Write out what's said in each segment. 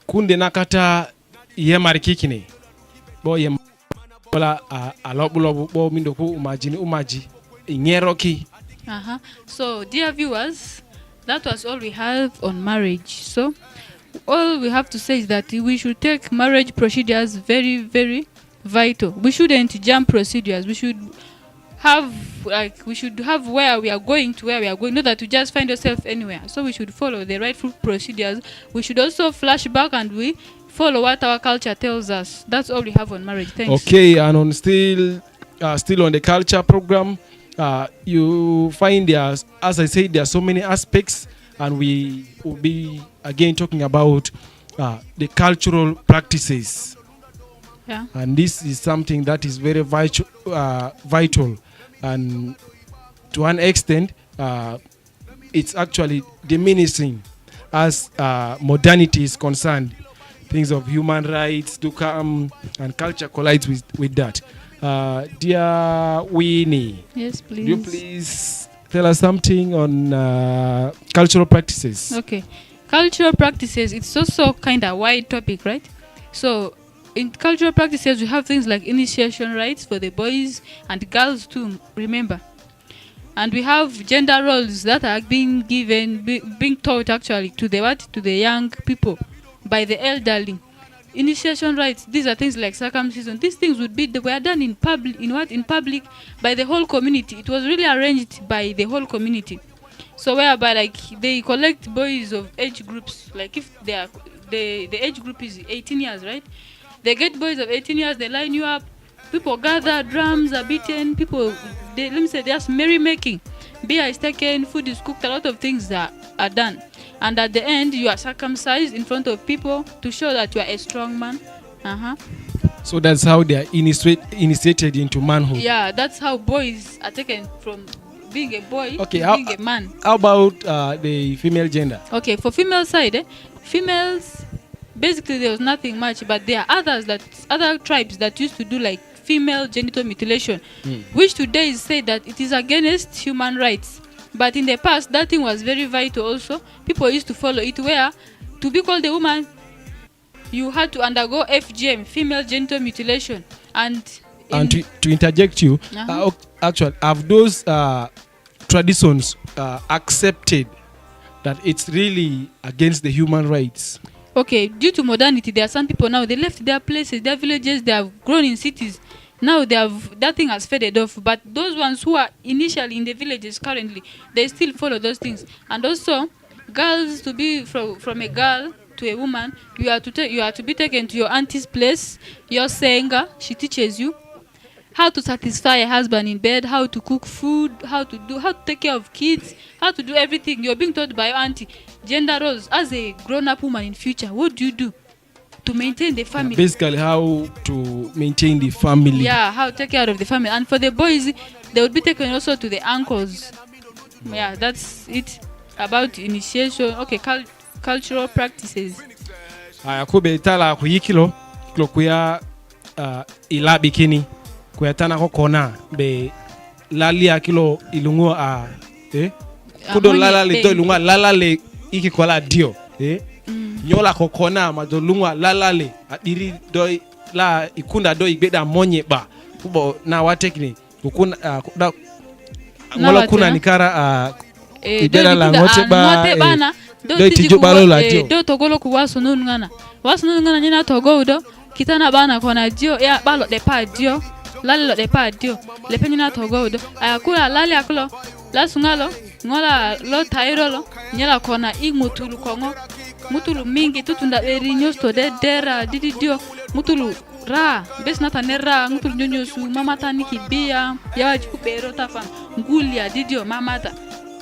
kunde nakata ye marikikine bo ye wala alobulo bo mindoku umaji inyeroki. So dear viewers, that was all we have on marriage. So all we have to say is that we should take marriage procedures very, very vital. We shouldn't jump procedures. We should have where we are going to where we are going, not that we just find ourselves anywhere. So we should follow the rightful procedures. We should also flash back and we follow what our culture tells us. That's all we have on marriage. Thanks. Okay, and on still on the culture program, you find there, as I said, there are so many aspects, and we will be again talking about the cultural practices. Yeah. And this is something that is very vital, and to an extent, it's actually diminishing as modernity is concerned. Things of human rights do come, and culture collides with that. Dear Winnie, yes, please. Would you please tell us something on cultural practices? Okay, cultural practices. It's also kind of wide topic, right? So in cultural practices, we have things like initiation rites for the boys and girls too. Remember, and we have gender roles that are being given, being taught actually to the young people by the elderly. Initiation rites, these are things like circumcision. These things were done in public by the whole community. It was really arranged by the whole community. So whereby like they collect boys of age groups, like if they are the age group is 18 years, right? They get boys of 18 years, they line you up, people gather, drums are beaten, let me say there's merrymaking, beer is taken, food is cooked, a lot of things that are done. And at the end, you are circumcised in front of people to show that you are a strong man. So that's how they are initiated into manhood. Yeah, that's how boys are taken from being a boy to being a man. How about the female gender? Okay, for female side, females, basically there was nothing much, but there are other tribes that used to do like female genital mutilation, which today is said that it is against human rights. But in the past, that thing was very vital also. People used to follow it, where to be called a woman, you had to undergo FGM, female genital mutilation. And to interject you, actually, have those traditions accepted that it's really against the human rights? Okay, due to modernity, there are some people now, they left their places, their villages, they have grown in cities. Now that thing has faded off, but those ones who are initially in the villages currently, they still follow those things. And also, girls, to be from a girl to a woman, you are to be taken to your auntie's place, your senga. She teaches you how to satisfy a husband in bed, how to cook food, how to take care of kids, how to do everything. You're being taught by your auntie. Gender roles. As a grown-up woman in future, what do you do to maintain the family? Basically, how to maintain the family. Yeah, how to take care of the family. And for the boys, they would be taken also to the uncles. Yeah, that's it about initiation. Okay, cultural practices. Kube tala kuyikilo kuya ila bikini kuya tana kokona be lalia kilo ilungua kudo lala le to ilungua lala le iki kola dio nyola kokona majolungwa lalale adiri doi la ikunda doi igbeda monye ba kubo na watekni ukuna ngola kuna nikara ibeda la ngote ba doi tiju balo la dio do togolo ku wasunun ngana nyina togo do kitana bana kona dio ya balo de pa dio lalo de pa dio le penyina togo do akula lale akulo la sungalo ngola lo tairo lo nyela kona ingutulu kongo mutulu mingi tutunda erinyo sto de dera didio mutulu ra besna tanera mutulu nyonyo su mamata nikibia ya chikubero tafa ngulia didio mamata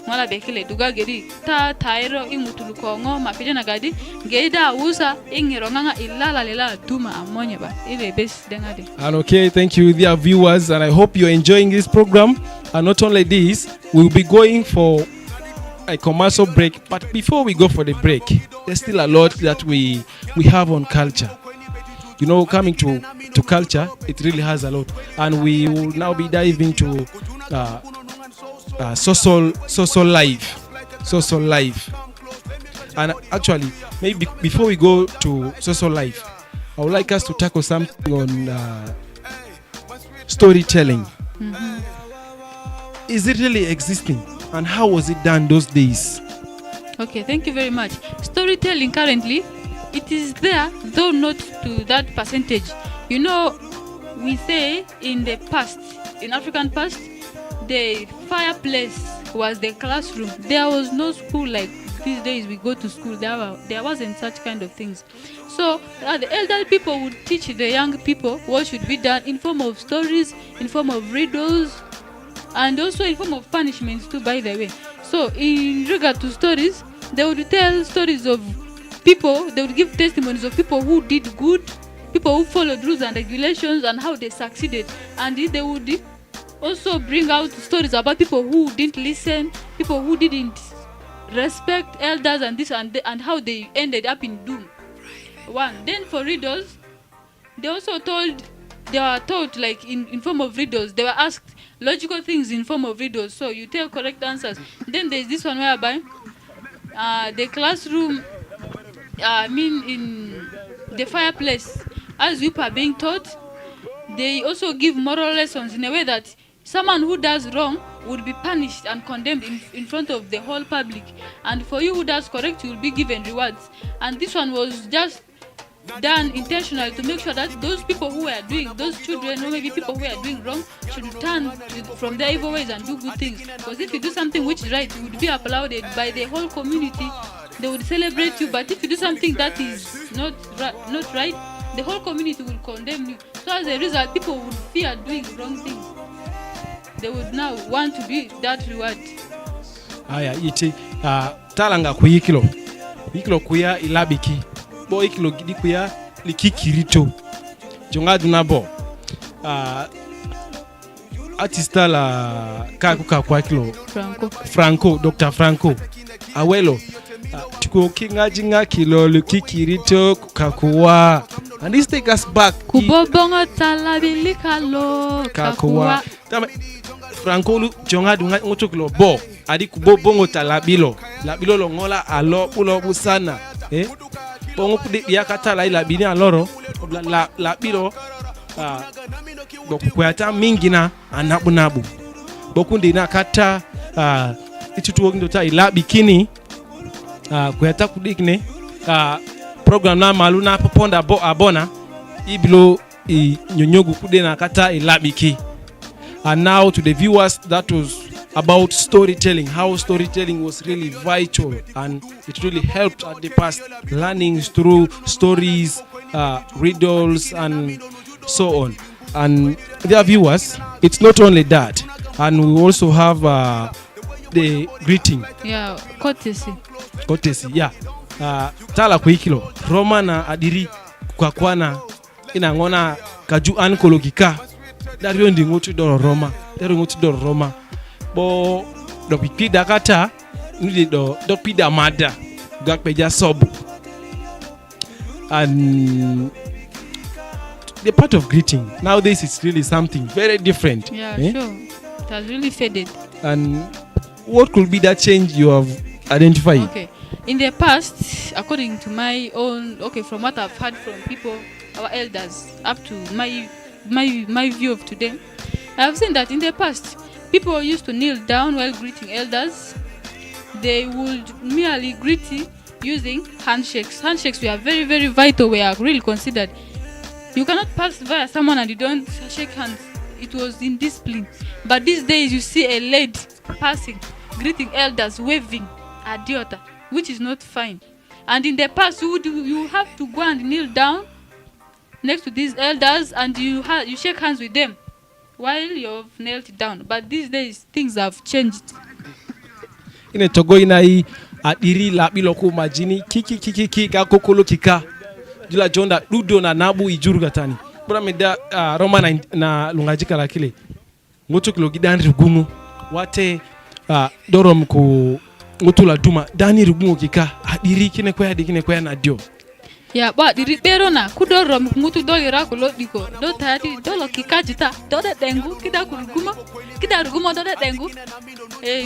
mala bekile duga geri ta tairo ingutulu kongo mapijana gadi geida usa ingiro nganga ilala lela tuma amonye ba ile bes dengade. And okay, thank you dear viewers, and I hope you're enjoying this program. And not only this, we'll be going for a commercial break, but before we go for the break, there's still a lot that we have on culture. You know, coming to culture, it really has a lot, and we will now be diving to social life. And actually, maybe before we go to social life, I would like us to tackle something on storytelling. Is it really existing? And how was it done those days? Okay, thank you very much. Storytelling currently, it is there, though not to that percentage. You know, we say in the past, in African past, the fireplace was the classroom. There was no school like these days we go to school. There wasn't such kind of things. So the elder people would teach the young people what should be done in form of stories, in form of riddles, and also in form of punishments too, by the way. So in regard to stories, they would tell stories of people, they would give testimonies of people who did good, people who followed rules and regulations and how they succeeded. And they would also bring out stories about people who didn't listen, people who didn't respect elders and this and how they ended up in doom. One. Then for riddles, they were taught like in form of riddles. They were asked logical things in form of riddles. So you tell correct answers. Then there's this one whereby the classroom, in the fireplace, as you are being taught, they also give moral lessons in a way that someone who does wrong would be punished and condemned in front of the whole public. And for you who does correct, you will be given rewards. And this one was just done intentionally to make sure that those people who are doing, those children or maybe people who are doing wrong should turn from their evil ways and do good things. Because if you do something which is right, you would be applauded by the whole community. They would celebrate you. But if you do something that is not right, the whole community will condemn you. So as a result, people would fear doing wrong things. They would now want to be that reward. Aya iti talanga kuyikilo kuya ilabiki bo ikilo gidi kuya likikirito jonga dunabo artista la kakuka kwa kilo Franco Dr. Franco awelo tuko kinga kilo likikirito kukakuwa. And this take us back kubobongo talabilikalo kakuwa. Franco lu jonga dunga ngotokilo bo adi kubobongo talabilo labilo longola alo ulo busana bongo pudi yakata la ilabini aloro labilo bokukwata mingina anabu bokundi na kata itutuwo ndio ta ilabikini kuyata kudikne program na maluna poponda abona ibilo nyonyogu kude na kata ilabiki. And now to the viewers, that was about storytelling, how storytelling was really vital and it really helped at the past, learning through stories, riddles and so on. And dear viewers, it's not only that, and we also have the greeting. Yeah, courtesy, yeah. Tala kuikilo Roma na adiri kukakwana inangona kaju ankologika dario ndi ngotu doro Roma bo do pida kata ndi do pida mada gakpeja sobu. And the part of greeting nowadays is really something very different. Yeah, sure. It has really faded. And what could be that change you have identified? Okay. In the past, according to my own, from what I've heard from people, our elders, up to my view of today, I have seen that in the past, people used to kneel down while greeting elders. They would merely greet using handshakes. Handshakes were very, very vital, were really considered. You cannot pass via someone and you don't shake hands. It was in discipline. But these days, you see a lady passing, greeting elders, waving adiota, which is not fine. And in the past, you have to go and kneel down next to these elders and you shake hands with them while you've knelt down. But these days, things have changed. Ine togo inai adiri labilo ku majini kiki kakokolo kika jula jonda dudo na nabu ijuru gatani. Bora meda Roma na lungajika la kile ngoto kilo gidani rugumu wate dorom ku ngotula duma dani rugumu kika adiri kine kwa na dio. Ya ba diri pero na kudoro mutu do ira ko diko do tati do lo kikajita do de dengu kida ruguma do de dengu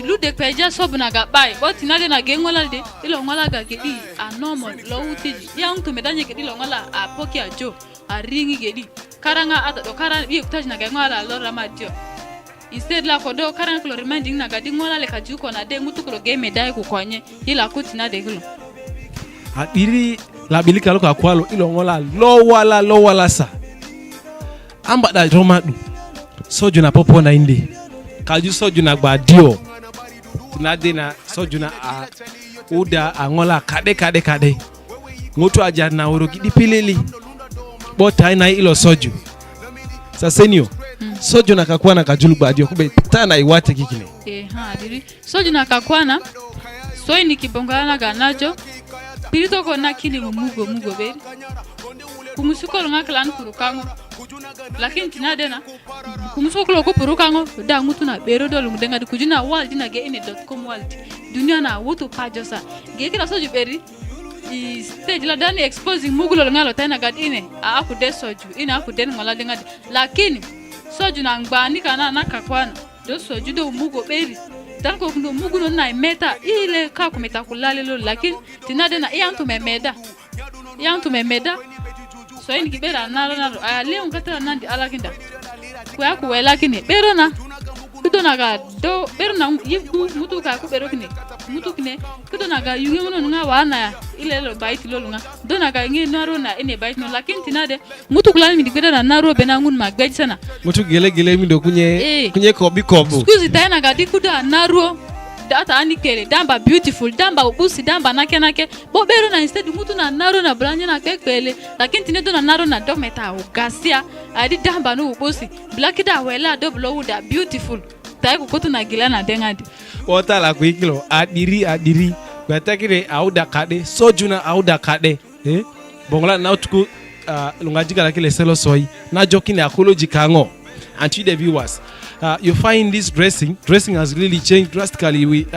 lu de peja sobna ga bai but na de na gengola de ilo ngola ga gedi a normal lo uti ya untu medanye gedi lo ngola a poki a jo a ringi gedi karanga ata do karanga bi kutaji na gengola lo ramadio instead la ko do karanga ko reminding na ga di ngola le kajuko na de mutu ko game dai ku konye ila kuti na de gilo adiri la bilika lo kakwalo ilo ngola lo wala sa amba da romadu soju na popo na inde kaju soju na gbadio tinade na soju na uda angola kade ngoto aja na oro gidi pilili bota ina ilo soju sasenio soju na kakwana kajulu gbadio kube tana iwate kikine adiri soju na kakwana so ni kibongana ganajo pirito ko nakini mugo beri kumusuko longa klan kurukango lakini tinade na kumusuko lo ko purukango da mutu na bero do lungu denga kujuna world na ge ine.com world dunia na woto pajosa ge kila soju beri I stage la dani exposing mugulo longa lo tena gad ine aku de soju ina aku den ngola denga lakini soju na ngbani kana nakakwana do soju do mugo beri tanko kundo mugu no na meta ile ka kumeta kulale lo lakini tinade na yantu memeda so ini kibera nalo leo ngata nandi alakinda kwa kuwela kini bero na kudo naga do bero na mutu ka ku bero kini mutu kine kudo naga yungi mono nga wana ile lo bait lo lunga do naga ngi naro na ine bait no lakini tinade mutu kulani mi dikeda na naro benangun magaj sana mutu gele mi do kunye kobo excuse tena ga dikuda naro data anikele damba beautiful damba ubusi damba nake bo bero na instead mutu na naro na branya na kekele lakini tinedo na naro na dometa ugasia adi damba no ubusi black da wela do blow da beautiful tai kukutu na gila na dengadi ota la kuikilo adiri batakire auda kade sojuna auda kade bongola na utuku lungajiga la kile selo soi na jokini akoloji kango and to the viewers you find this dressing has really changed drastically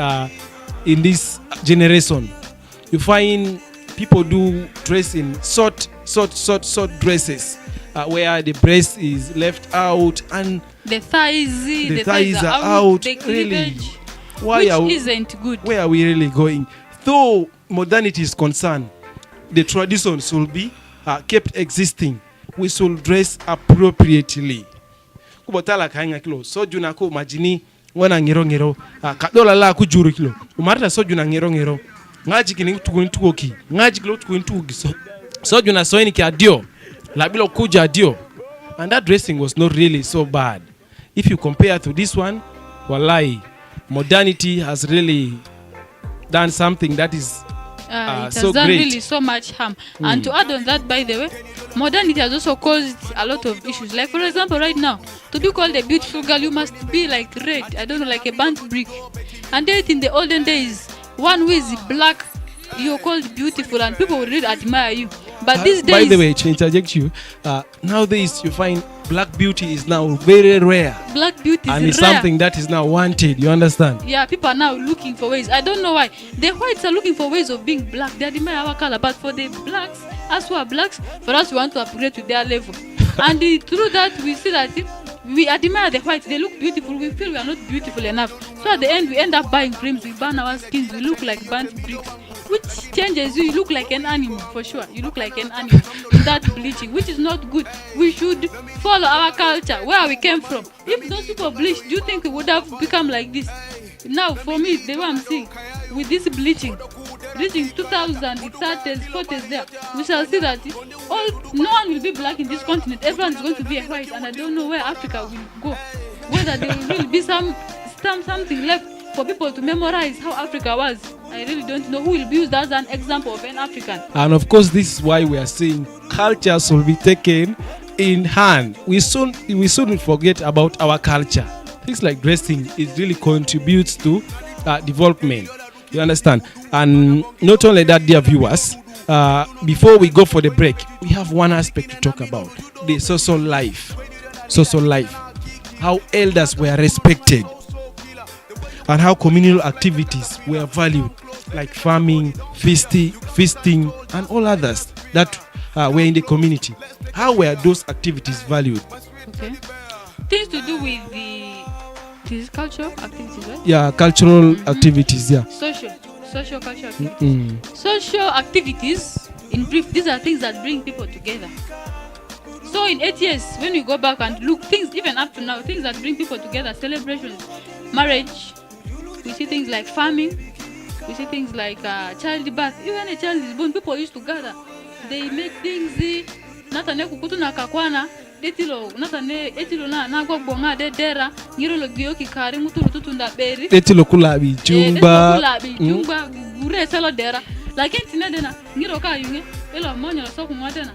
in this generation. You find people do dress in short dresses where the breast is left out and the thighs are out. Really, isn't good. Where are we really going? Though modernity is concerned, the traditions will be kept existing. We should dress appropriately. Kubotala kainga kilo soju na ko majini wana ngero kadola la kujuru kilo umarta soju na ngero ngaji kini tukuki ngaji kilo tukuki soju na soini ki adio la bilo kuja adio and that dressing was not really so bad if you compare to this one. Wallahi, modernity has really done something that is it has so done great. really so much harm. And to add on that, by the way, modernity has also caused a lot of issues. Like, for example, right now, to be called a beautiful girl, you must be like red, I don't know, like a burnt brick. And then in the olden days, one who is black, you're called beautiful and people will really admire you. But these days... By the way, to interject you, nowadays you find black beauty is now very rare. Black beauty is and it's rare. Something that is now wanted, you understand? Yeah, people are now looking for ways. I don't know why. The whites are looking for ways of being black. They admire our color. But for the blacks, as who are blacks, for us we want to upgrade to their level. And through that, we see that we admire the whites. They look beautiful. We feel we are not beautiful enough. So at the end, we end up buying creams. We burn our skins. We look like burnt bricks. Which changes you. You look like an animal, for sure. You look like an animal in that bleaching, which is not good. We should follow our culture, where we came from. If those people bleached, do you think we would have become like this? Now, for me, the way I'm seeing, with this bleaching, reaching 2000, 30s, 40s there, we shall see that no one will be black in this continent. Everyone is going to be a white, and I don't know where Africa will go. Whether there will be something left for people to memorize how Africa was. I really don't know who will be used as an example of an African. And of course, this is why we are saying cultures will be taken in hand. We shouldn't forget about our culture. Things like dressing, it really contributes to development. You understand? And not only that, dear viewers, before we go for the break, we have one aspect to talk about: the social life. How elders were respected, and how communal activities were valued, like farming, feasting, and all others. that were in the community. How were those activities valued? Okay. Things to do with this cultural activities, right? Yeah, cultural activities. Yeah. Social cultural activities. Social activities, in brief, these are things that bring people together. So in 8 years, when you go back and look, things even up to now, things that bring people together, celebrations, marriage, we see things like farming, we see things like childbirth. Even a child is born, people used to gather. They make things, natane kukutu na kakwana, detilo, natane etilo na kwa bonga de dera, ngiro lo gyoki kari mutulu tutunda beri. Detilo kulabi jumba. Jumba, gure selo dera. Lakini tinedena, ngiro ka yunge, elo monyo la soku mwadena.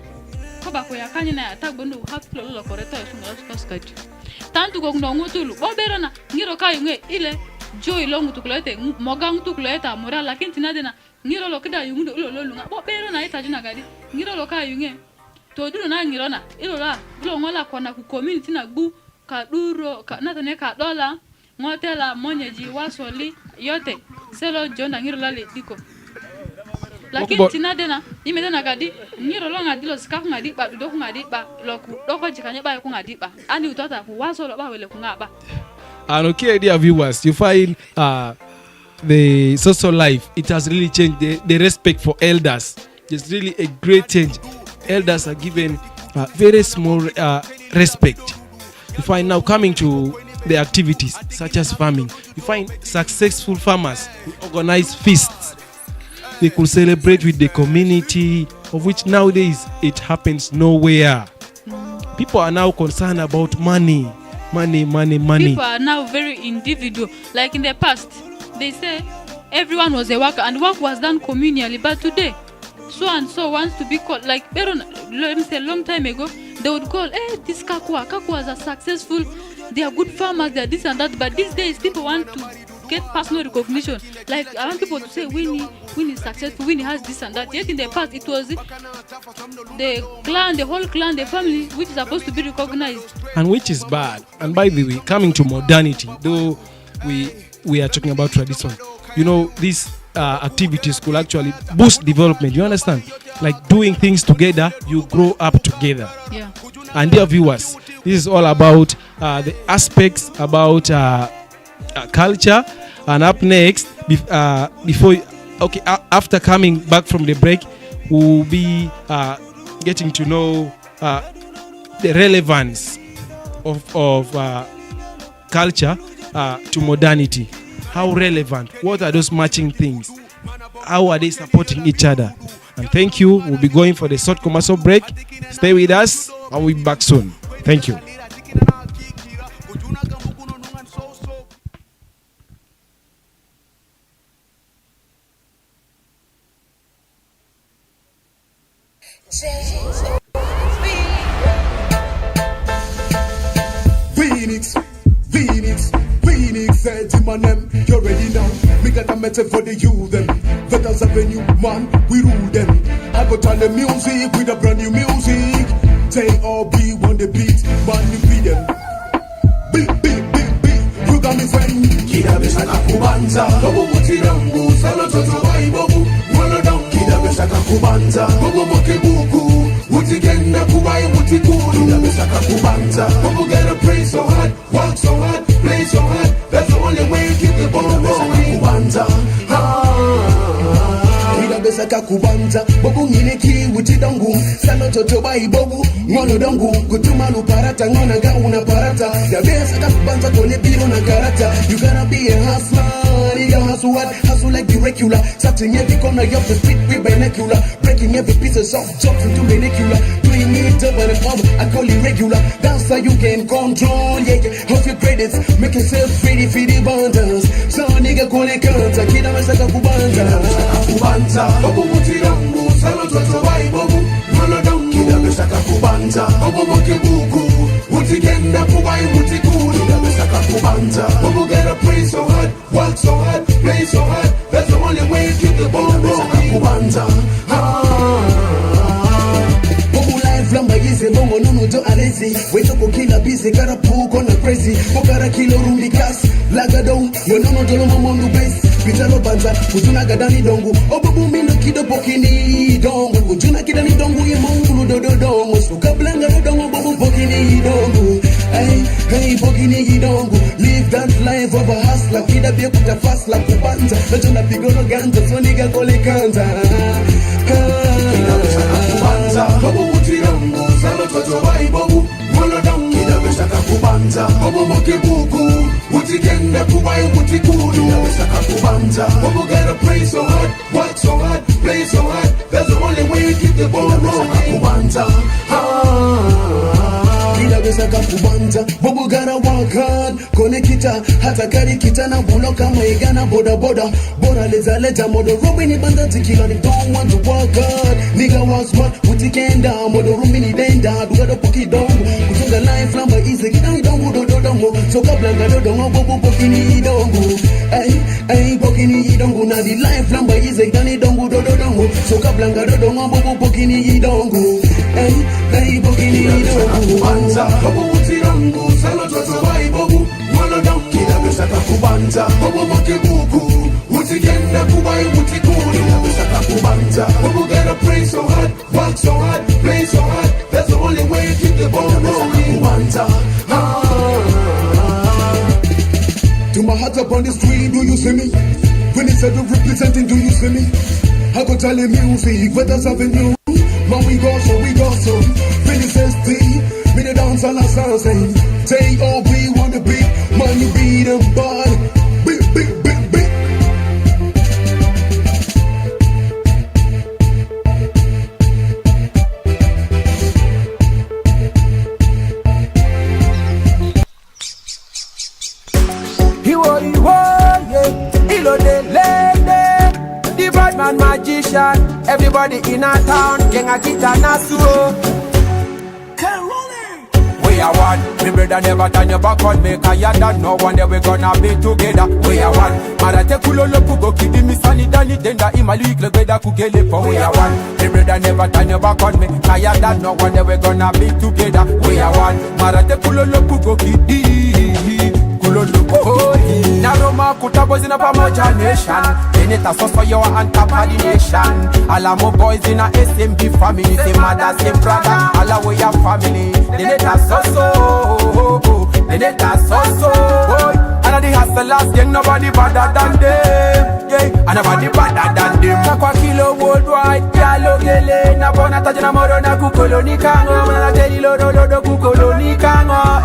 Koba kwa kanyi na attack bondo haflo lo koreta yosunga kaskati. Tantu ko ngutulu, boberana, ngiro ka yunge ile joy longu tukulete mogang tukuleta moral lakini tinadena ngiro lo kida yungu lo lunga bobero na ita jina gadi ngiro lo ka yunge to dulu na ngiro na ilo la lo ngola kona ku community na gbu ka duro ka natane ka dola ngotela monyeji wasoli yote selo jonda ngiro la le diko lakini tinadena imedena gadi ngiro lo ngadilo skafu ngadi ba do ku ngadi ba lo ku doko jikanye ba ku ngadi ba ani utata ku wasolo ba wele ku ngaba. And okay, dear viewers, you find the social life, it has really changed. The respect for elders, it's really a great change. Elders are given very small respect. You find now coming to the activities such as farming, you find successful farmers who organize feasts. They could celebrate with the community, of which nowadays it happens nowhere. People are now concerned about money. People are now very individual. Like in the past, they say everyone was a worker and work was done communally. But today, so and so wants to be called. Like let me say, a long time ago, they would call, hey, this Kakuas are successful. They are good farmers. They are this and that. But these days, people want to get personal recognition. Like I want people to say, Winnie is successful. Winnie has this and that. Yet in the past, it was the clan, the whole clan, the family, which is supposed to be recognized. And which is bad. And by the way, coming to modernity, though we are talking about tradition, you know, these activities could actually boost development. You understand? Like doing things together, you grow up together. Yeah. And dear viewers, this is all about the aspects about culture. And up next, after coming back from the break, we'll be getting to know the relevance of culture to modernity. How relevant? What are those matching things? How are they supporting each other? And thank you. We'll be going for the short commercial break. Stay with us and we'll be back soon. Thank you. Phoenix, said to my name, you're ready now. We got a message for the youth, them. Veterans Avenue, man, we rule them. I got on the music with a brand new music. J.O.B. on the beat, man, you beat them. Big, you got me friend. Kida besaka kubanza, bobo mutirangu, salo toto waibobu. Wala down, kida besaka kubanza, bobo mokebuku. Utigenda kubai utikuru. Kida besaka kubanza, bobo gotta pray so hard, work so hard, play so hard. That's the only way to keep the ball rolling. Kubanza, kida besaka kubanza, bobo ngileki utidangu, salo toto waibobu. Wala dangu, kutumanu parata, ngona gauna parata. Ya besaka kubanza kone biro na karata. You gotta be a hustler, nigga hustle hard, hustle like the regular. Touching every corner of the street with binocular. Breaking every piece of soft chops into vernacular. Doing it double and over, I call it regular. That's how you can control, yeah, of your credits. Make yourself ready for the abundance. So nigga kone kanta, kida mesaka kubanza. Kida mesaka kubanza, bobo mutirangu, salo toto waibobu. Wala down, kida mesaka kubanza, bobo mokebuku. Utigenda kubai utikuru. Kida mesaka kubanza, bobo gotta pray so hard, work so hard, play so hard. That's the only way to keep the ball rolling. Kubanza, bobo life lamba yize bongo monono to alezi. Wait up killer busy, gotta poke on the crazy. Pokara kilo rumbi class, lagadong, monono to momondo base. Pitalo banza, kujuna gadani dongu. Obubu mino kido pokini dongu. Kujuna kidani dongu ye mongulu do dongu. Suka blanga do dongu, bobu pokini dongu. Hey, pokini dongu. Live that life of a hustler. Kida bia kuta fast la kubanza. Najona pigono ganja, so niga kole kanza. Kida bishaka kubanza. Bobu muti dongu, salo toto wai bobu. Molo dongu, kida bishaka kubanza. Bobu moke buku, muti kenda kubai muti kudu. Kida bishaka kubanza. Bobu gotta pray so hard, work so hard, play so hard. That's the only way to keep the ball rolling. Kubanza. Kida bishaka kubanza. Bobu gotta work hard. Kone kita, hata kari kita na bulo kama igana boda boda. Bora leza leja modo rumi ni banda tikila ni don't want to work hard. Nigga was smart, muti kenda modo rumi ni denda. Dugado poki dongo, kutunga life lamba easy. Kidani dongo do dongo, so kablanga do dongo bobu poki ni dongo. Ay poki ni dongo na di life lamba easy. Kidani dongo do dongo, so kablanga do dongo bobu poki ni dongo. Ay poki ni dongo. Kubanza, bobu muti dongo, salo toto wai bobu. Molo dongo, kida bishaka kubanza, bobu moke buku. Muti kenda kubai muti kudu. Kida bishaka kubanza, bobu gotta pray so hard, work so hard, play so hard. That's the only way to keep the ball rolling. Kubanza, to my heart up on the street, do you see me? When it's said of representing, do you see me? I go tell him music, what does happen you? Man, we go so. When it says D, me the dance and I sound saying, J.O.B. want the beat, man, you beat them bad. Big. The Batman magician, everybody in a town, Kenga Kita Nasuo. We are one, me brother never turn your back on me. Kaya that no one day we gonna be together. We are one, marate kulolo pugo kidi misani dani denda imalik legeda kugele po. We are one, me brother never turn your back on me. Kaya that no one day we gonna be together. We are one, marate kulolo pugo kidi kulolo pugo. Naroma kutabo zina pamoja nation. Beneta soso yo antapadi nation. Alamo boys in a SMB family. Same mother, same brother. Alla we are family. Beneta soso, boy. And the hustlers gang nobody better than them. Yeah, and nobody better than them. Kakwa kilo worldwide, yalo gele. Na bona tajana moro na kukoloni kango. Na teli lodo kukoloni kango.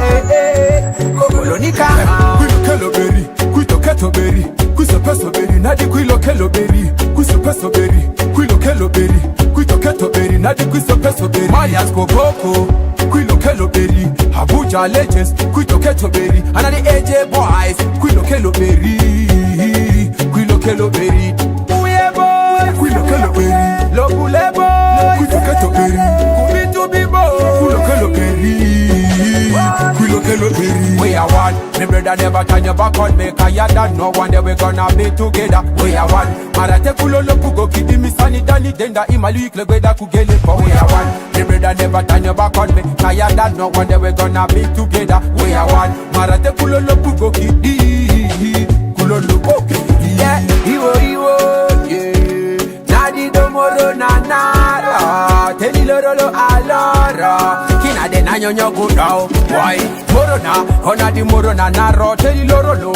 Kukoloni kango. Kuilo berry, kuito keto berry, kuiso peso berry. Nadi kuilo kelo berry, kuiso peso berry, kuilo kelo berry, kuito keto berry. Nadi kuiso peso berry. Mayas kokoko. Quilo Kelo Berry, Abuja Legends, Quito Keto Berry, and the AJ Boys, Quilo Kelo Berry, Quilo Kelo Berry, Uye Boy, Quilo Kelo Berry, Lobule Boy, Quito Keto Berry, Kubitu Bibo, Quilo Kelo Berry, Quilo Kelo Berry. We are one, me brother never turn your back on me. Kaya that no one day we gonna be together. We are one, marate kulolo pugo kidi misani dani denda imalik legeda kugele po. We are one, me brother never turn your back on me. Kaya that no one day we gonna be together. We are one, marate kulolo pugo kidi kulolo pugo kidi. Yeah, iwo, yeah. Nadi domoro nanara, teli lorolo alora. Kina de na nyonyo gudao, why? Morona, kona di morona naro, teli lorolo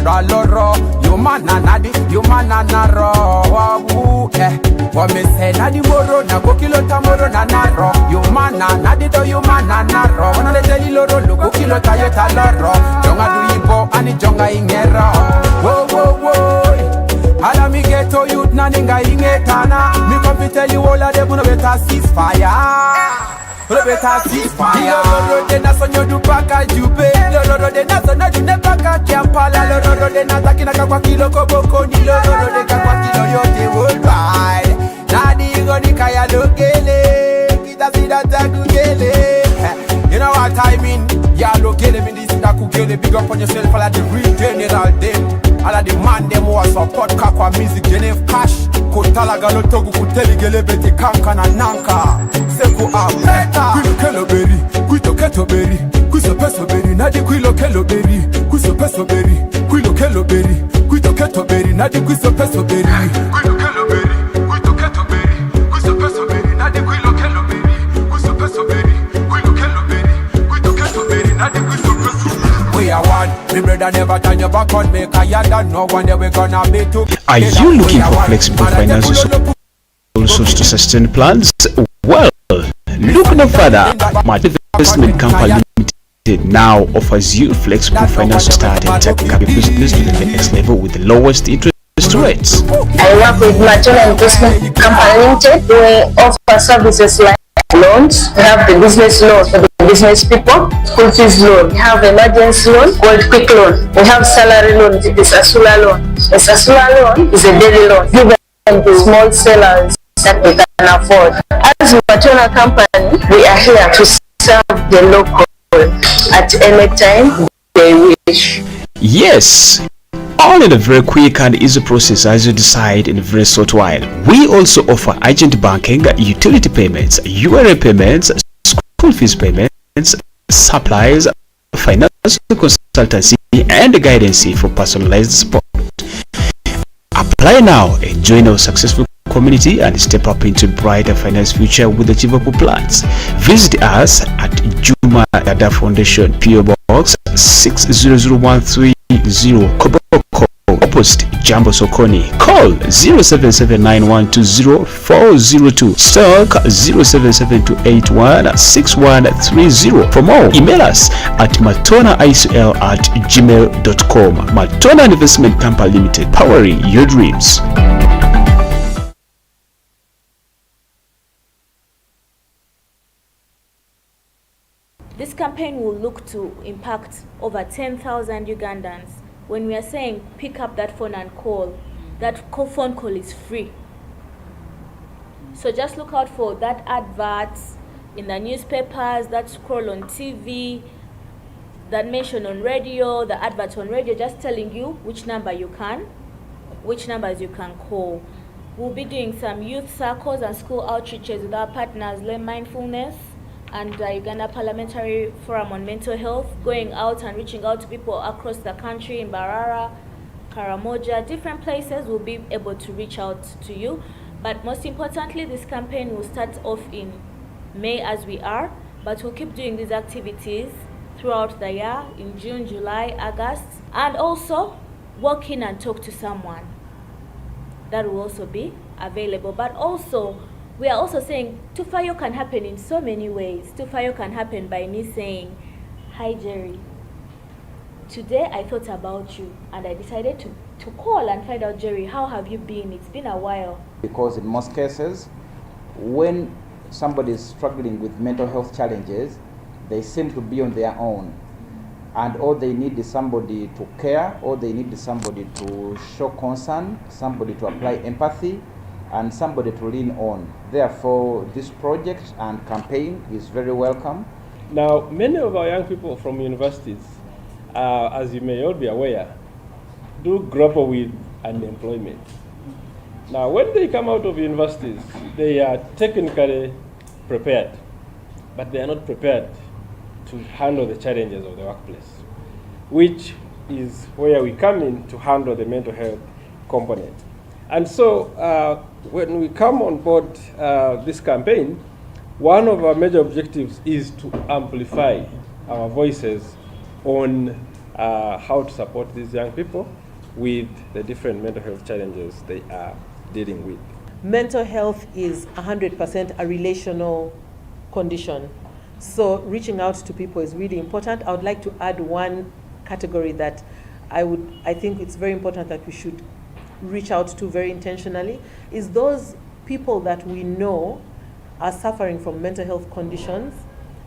da loro. You mana naro, wabu Wame se nadi morona, kokilo ta morona naro. You mana nadi do you mana naro. Wana le teli lorolo, kokilo ta yota loro. Jonga du ibo, ani jonga ingero. Wo. Ala mi ghetto youth na ninga ingetana. Mi come tell you all of them no better ceasefire. No better ceasefire. Loro de na sonyo du paka jube. Loro de na sonyo du ne paka kiampala. Loro de na takina kakwa kilo koboko ni. Loro de kakwa kilo yote worldwide. Nadi go ni kaya logele. Kita sida takugele. You know what I mean? Ya logele mi this takugele. Big up on yourself all of the real general them. All of the man them who are support kakwa music Geneve cash. Kutala galo togu kuteli gele beti kanka na nanka. Seku ameta. Quilo Kelo keto beri, kuso peso beri, nadi kwilo kelo beri, kuso peso beri, kwilo kelo beri, kwito keto beri, nadi kuso peso beri, kwilo kelo beri, kwito keto beri, kuso peso beri, nadi kwilo kelo beri, kuso peso beri, kwilo kelo beri, kwito keto beri, nadi kuso peso beri. We are one, the brother never turn your back on me, cause you don't know one day we gonna be together. Are you looking for flexible financial solutions to sustain plans? Well, look no further. My investment company Limited now offers you flexible financial start and take your business to the next level with the lowest interest rates. I work with Matona Investment Company Limited. We offer services like loans. We have the business loans for the business people, school fees loan. We have emergency loan called quick loan. We have salary loan, it is a Sasula loan. A Sasula loan is a daily loan given to small sellers that they can afford. As Matona Company, we are here to serve the local at any time they wish. Yes, all in a very quick and easy process as you decide in a very short while. We also offer agent banking, utility payments, URA payments, school fees payments, supplies, financial consultancy, and guidance for personalized support. Apply now and join our successful community and step up into a brighter finance future with achievable plans. Visit us at Juma Dada Foundation, PO Box 60013 Koboko, opposite Jambo Sokoni. Call 0779120402. Stock 0772816130. For more, email us at matonaicl@gmail.com. Matona Investment Company Limited, powering your dreams. This campaign will look to impact over 10,000 Ugandans. When we are saying pick up that phone and call, that phone call is free. So just look out for that adverts in the newspapers, that scroll on TV, that mention on radio, the adverts on radio, just telling you which numbers you can call. We'll be doing some youth circles and school outreaches with our partners, Learn Mindfulness and the Uganda Parliamentary Forum on Mental Health, going out and reaching out to people across the country in Barara, Karamoja, different places. We'll be able to reach out to you. But most importantly, this campaign will start off in May as we are, but we'll keep doing these activities throughout the year in June, July, August, and also walk in and talk to someone. That will also be available. But also, we are also saying Tufayo can happen in so many ways. Tufayo can happen by me saying, "Hi Jerry, today I thought about you and I decided to call and find out, Jerry, how have you been? It's been a while." Because in most cases, when somebody is struggling with mental health challenges, they seem to be on their own. And all they need is somebody to care, all they need is somebody to show concern, somebody to apply empathy, and somebody to lean on. Therefore, this project and campaign is very welcome. Now, many of our young people from universities, as you may all be aware, do grapple with unemployment. Now, when they come out of universities, they are technically prepared, but they are not prepared to handle the challenges of the workplace, which is where we come in to handle the mental health component. And so when we come on board this campaign, one of our major objectives is to amplify our voices on how to support these young people with the different mental health challenges they are dealing with. Mental health is 100% a relational condition. So reaching out to people is really important. I would like to add one category that I think it's very important that we should reach out to very intentionally, is those people that we know are suffering from mental health conditions,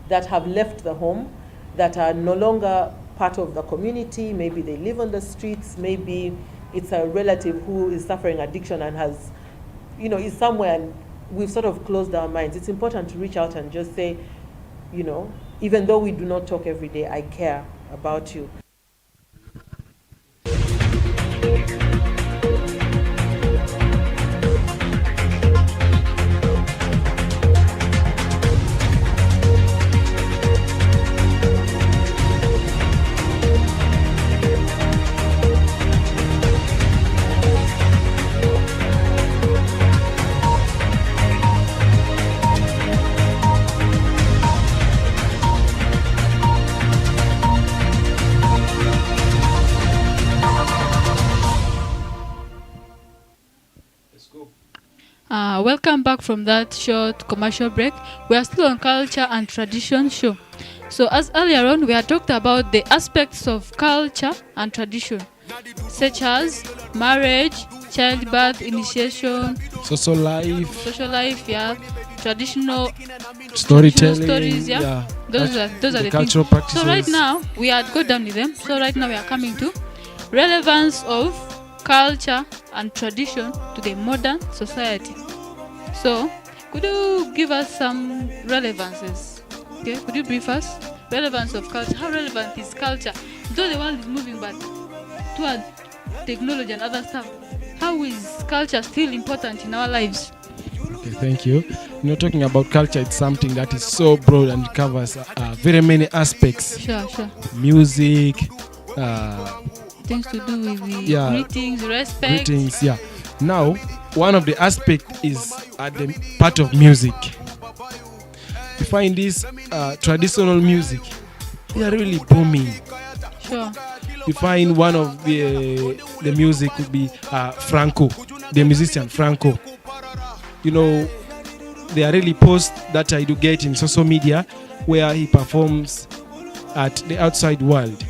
that have left the home, that are no longer part of the community. Maybe they live on the streets, maybe it's a relative who is suffering addiction and has, is somewhere, and we've sort of closed our minds. It's important to reach out and just say, even though we do not talk every day, I care about you. back from that short commercial break. We are still on Culture and Tradition show. So as earlier on, we had talked about the aspects of culture and tradition, such as marriage, childbirth, initiation, social life, yeah, traditional storytelling, stories, yeah. yeah. Those are the things. cultural practices. So right now we had got done with them. So right now we are coming to relevance of culture and tradition to the modern society. So could you give us some relevances? Okay, could you brief us? Relevance of culture. How relevant is culture? Though the world is moving back towards technology and other stuff, how is culture still important in our lives? Okay, thank you. Talking about culture, it's something that is so broad and covers very many aspects. Sure. Music, things to do with the greetings, respect. Greetings, yeah. Now, one of the aspects is at the part of music. You find this traditional music, they are really booming. Sure. You find one of the music would be Franco, the musician Franco. They are really posts that I do get in social media where he performs at the outside world.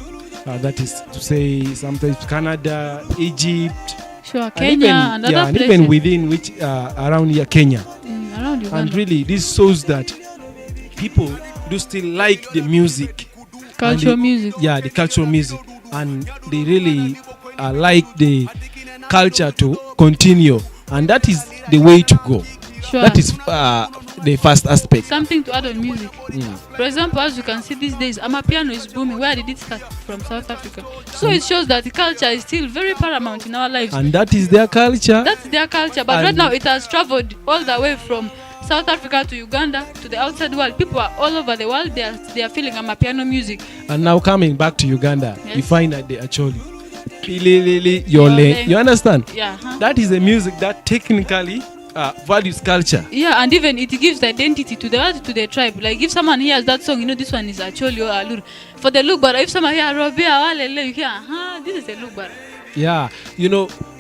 That is to say, sometimes Canada, Egypt, sure, Kenya, and other places. Even within which around here, Kenya. Around Uganda. And really, this shows that people do still like the music. Cultural music. Yeah, the cultural music. And they really like the culture to continue. And that is the way to go. Sure. That is the first aspect. Something to add on music. For example, as you can see these days, Amapiano is booming. Where did it start? From South Africa. So it shows that the culture is still very paramount in our lives. And that is their culture. That's their culture. But right now it has traveled all the way from South Africa to Uganda to the outside world. People are all over the world. They are feeling Amapiano music. And now coming back to Uganda, yes, you find that they actually Yole. You understand? Yeah. That is a music that technically values culture. Yeah, and even it gives identity to the tribe. Like if someone hears that song, this one is Acholi or Alur. For the Lugbara, if someone hears Robi Awalele, you hear, this is a Lugbara. Yeah,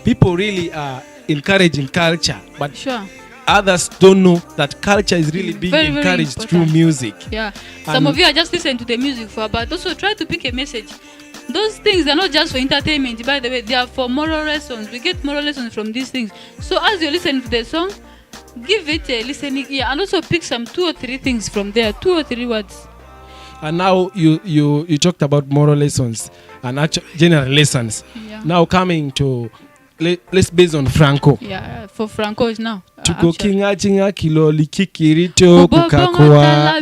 people really are encouraging culture, but sure, others don't know that culture is really being very, encouraged very through music. Yeah, some of you are just listening to the music but also try to pick a message. Those things are not just for entertainment, by the way, they are for moral lessons. We get moral lessons from these things. So as you listen to the song, give it a listening ear and also pick some 2 or 3 things from there, 2 or 3 words. And now you talked about moral lessons and actual general lessons. Yeah. Now coming to let's base on Franco. Yeah, for Franco is now. Tuko kinga kilo likikirito kukakua.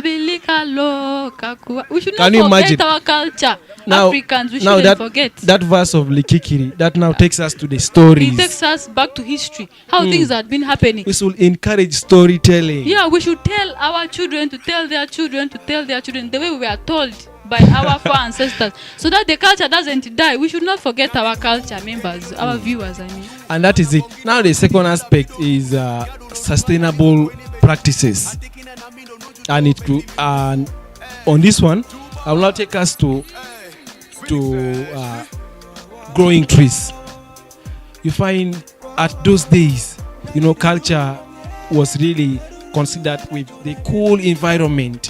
We should not forget our culture. Now, Africans, we shouldn't forget. That verse of Likikiri, that now takes us to the stories. It takes us back to history, how things had been happening. We should encourage storytelling. Yeah, we should tell our children to tell their children to tell their children the way we were told by our ancestors, so that the culture doesn't die. We should not forget our culture, members, our viewers, I mean. And that is it. Now the second aspect is sustainable practices. And on this one, I will now take us to growing trees. You find at those days, culture was really considered with the cool environment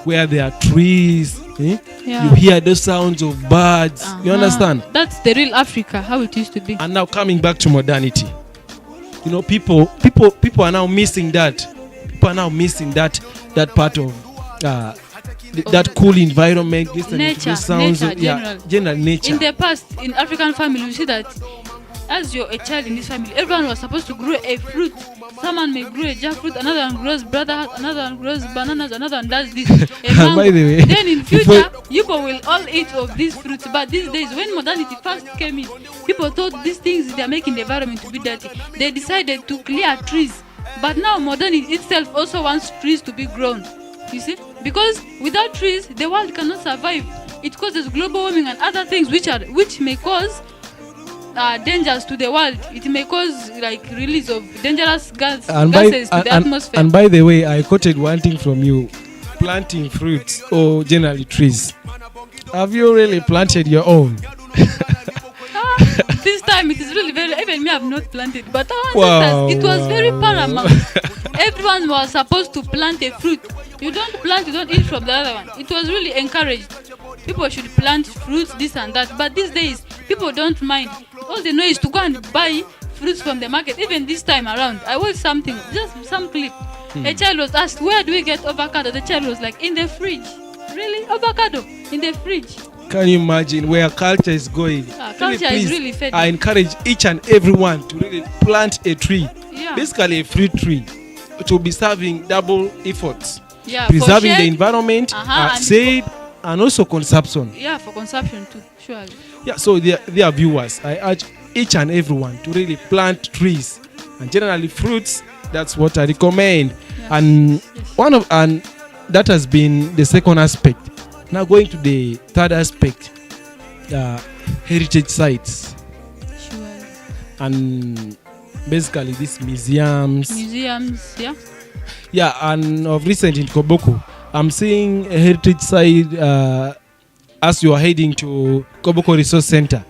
where there are trees. Yeah. You hear the sounds of birds. You understand? That's the real Africa, how it used to be. And now coming back to modernity, people are now missing that. People are now missing that part of that cool environment, listening to the sounds of general nature. In the past, in African family, you see that as you're a child in this family, everyone was supposed to grow a fruit. Someone may grow a jackfruit, another one grows brotherhood, another one grows bananas, another one does this. By the way, then in future, people will all eat of these fruits. But these days, when modernity first came in, people thought these things they are making the environment to be dirty. They decided to clear trees. But now modernity itself also wants trees to be grown. You see? Because without trees, the world cannot survive. It causes global warming and other things which may cause dangers to the world. It may cause release of dangerous gases to the atmosphere. And by the way, I quoted one thing from you: planting fruits or generally trees. Have you really planted your own? This time it is really very. Even me, I've not planted. But our ancestors, it was very paramount. Everyone was supposed to plant a fruit. You don't plant, you don't eat from the other one. It was really encouraged. People should plant fruits, this and that. But these days, people don't mind. All they know is to go and buy fruits from the market. Even this time around, I watched something, just some clip. A child was asked, where do we get avocado? The child was like, in the fridge. Really? Avocado? In the fridge? Can you imagine where culture is going? Culture is really fed. I encourage each and everyone to really plant a tree. Yeah. Basically a fruit tree. To be serving double efforts. Yeah, preserving the environment, shade, and also consumption. Yeah, for consumption too, surely. Yeah, so dear viewers, I urge each and everyone to really plant trees and generally fruits. That's what I recommend. Yeah. And that has been the second aspect. Now going to the third aspect, heritage sites. Sure. And basically these museums. Museums, yeah. Yeah, and of recent in Koboko, I'm seeing a heritage site as you are heading to Koboko Resource Center.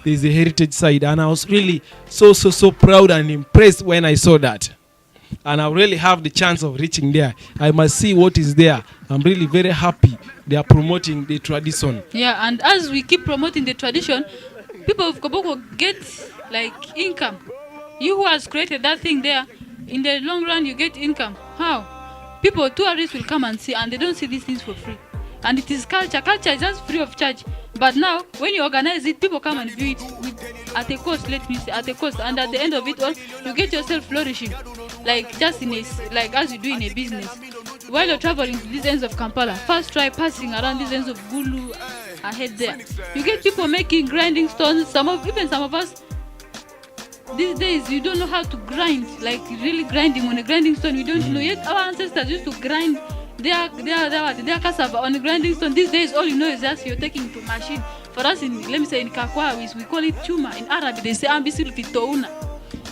There's a heritage site, and I was really so proud and impressed when I saw that. And I really have the chance of reaching there. I must see what is there. I'm really very happy they are promoting the tradition. Yeah, and as we keep promoting the tradition, people of Koboko get like income. You who has created that thing there, in the long run you get income. How? People, tourists will come and see, and they don't see these things for free. And it is culture. Culture is just free of charge. But now, when you organize it, people come and view it at a cost. Let me say, at a cost. And at the end of it all, you get yourself flourishing, like just in a, like as you do in a business. While you're traveling to these ends of Kampala, first try passing around these ends of Gulu ahead there. You get people making grinding stones. Some of us. These days, you don't know how to grind, like really grinding on a grinding stone. We don't know. Yet our ancestors used to grind their cassava on a grinding stone. These days, all you know is just you're taking to machine. For us, let me say in Kakwa, we call it chuma. In Arabic, they say ambisil touna.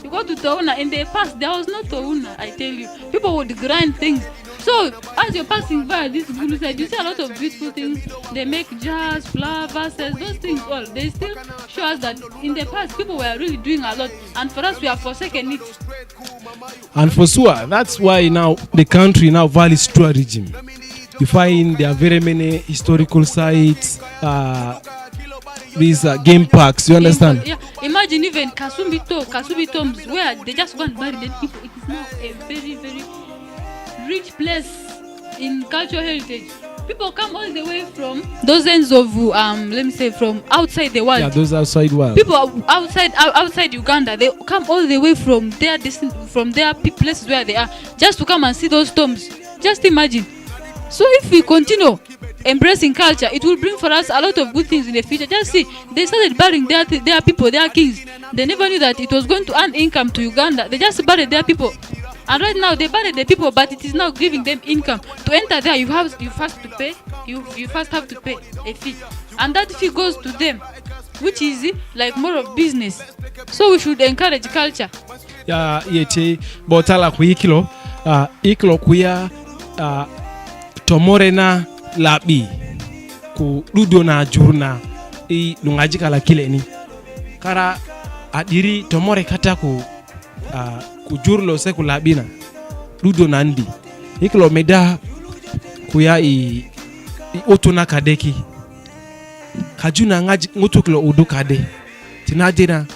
You go to touna. In the past, there was no touna. I tell you, people would grind things. So, as you're passing by this Gulu side, you see a lot of beautiful things. They make jars, flower vases, those things all. They still show us that in the past, people were really doing a lot. And for us, we have forsaken it. And for sure, that's why now the country now values tourism. You find there are very many historical sites, these game parks, you understand? Yeah, imagine even Kasumbi tombs, where they just go and bury dead people. It is now a very, very rich place in cultural heritage. People come all the way from those ends of let me say from outside the world. Yeah, those outside world. People outside Uganda, they come all the way from their places where they are just to come and see those tombs. Just imagine. So if we continue embracing culture, it will bring for us a lot of good things in the future. Just see, they started burying their people, their kings. They never knew that it was going to earn income to Uganda. They just buried their people. And right now they bury the people, but it is now giving them income. To enter there, you first have to pay a fee, and that fee goes to them, which is like more of business. So we should encourage culture. Yeah, yete botala kuikilo, ikilo kuya tomorena labi ku ludo na jurna I lungajika la kile ni kara adiri tomore kata kujurlo se kulabina ludo nandi ikilo meda kuya I otuna kadeki kajuna ngaji ngutukilo udu kade tinajena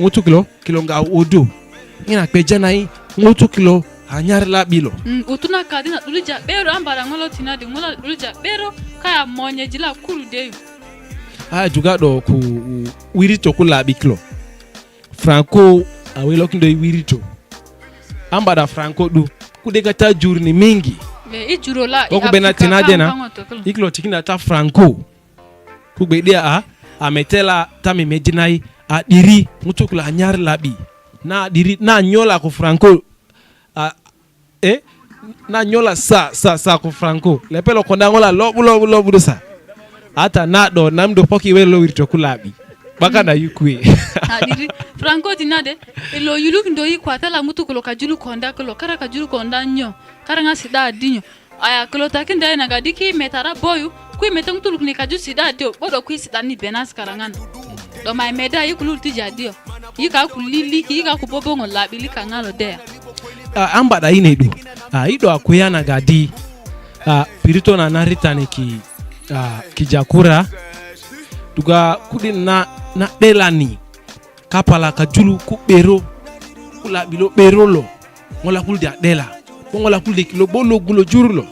ngutukilo kilonga udu ina pejana ngutukilo hanyar labilo utuna kade na dulija bero ambara ngolo tinadi ngola dulija bero kaya monye jila kuru deyu jugado ku wirito kulabiklo Franco awelo kindo wirito ambara Franco du kudegata jurni mingi ijurola okubena tinajena iklo tikina ta Franco kubedia ametela tami mejinai adiri mutukula hanyar labi na diri na nyola ku Franco na nyola sa ku Franco lepelo kondangola lobu sa ata na do namdo poki welo wirito kulabi baka na yukwe adiri Franco tinade ilo yulu ndo yikwatala mutukulo kajulu konda kolo kara kajulu konda nyo kara nga sida adinyo aya kolo takinda na gadiki metara boyu kwi metangutulu ni kaju sida dio bodo kwi sida ni benas karangana do mai meda yikulu tijadio Yika kulili ki yika kubobongo labili kangalo there. Ambada inedu. Ido akuyana gadi. Pirito na narita ni kijakura. Tuga kudi na delani. Kapala kajulu kubero. Kula bilo berolo. Ngola kuldia dela. Ngola kulde kilo bolo gulo jurulo.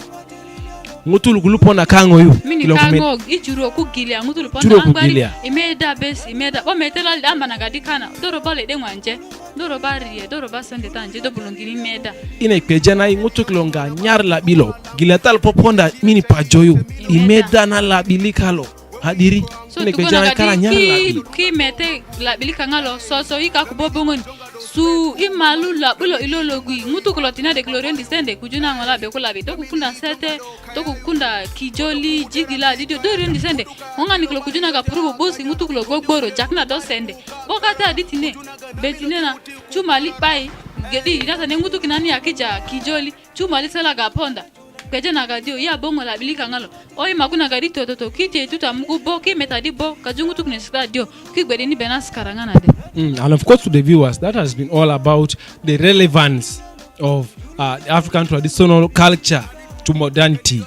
Ngutulu gulupona kango yu. Mini kango ijuro kugilia ngutulu pona angwari. Imeda base imeda. O metela amba nagadi kana. Doro bale dengwanje. Doro bari doro basande tanje do bulongini meda. Ine pejana ngutuklonga nyar la bilo. Gilatal poponda mini pajoyo. Imeda na la bilikalo. Hadiri. So tukona gadi ki mete la bilika ngalo so ika kubobongon su imalu la bulo ilologui mutu klotina de glorion disende kujuna ngola be kula be tokukunda sete tokukunda kijoli jigila didio dorion disende onga niklo kujuna ga puru bosi mutu klo gogboro jakna do sende bokata ditine betine na chumali pai gedi nata ne mutu kinani akija kijoli chumali sala ga ponda peje na gadio ya bongo la bilika ngalo oi makuna gadi toto kije tuta mugo ki metadi bo kajungu tukne stadio ki gbede ni benas karangana de. And of course to the viewers, that has been all about the relevance of African traditional culture to modernity.